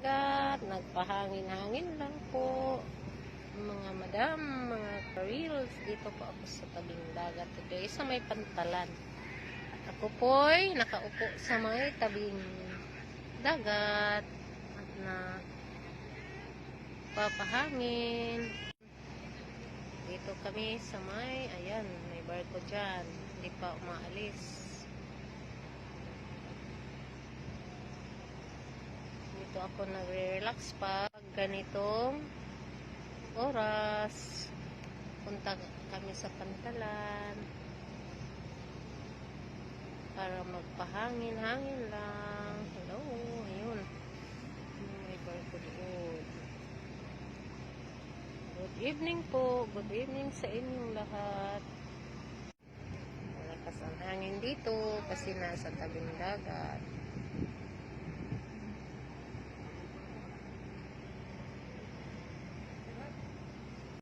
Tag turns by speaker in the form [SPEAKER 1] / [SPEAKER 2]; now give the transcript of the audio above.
[SPEAKER 1] dagat. Nagpahangin-hangin lang po. Mga madam, mga ka-reels, dito po ako sa tabing dagat today sa may pantalan. At ako po'y nakaupo sa may tabing dagat at na papahangin. Dito kami sa may, ayan, may barko dyan. Hindi pa umaalis. Dito ako nagre-relax pag ganitong oras. Punta kami sa pantalan para magpahangin-hangin lang. Hello, ayun. May barko doon. Good evening po. Good evening sa inyong lahat. Malakas ang hangin dito kasi nasa tabing dagat.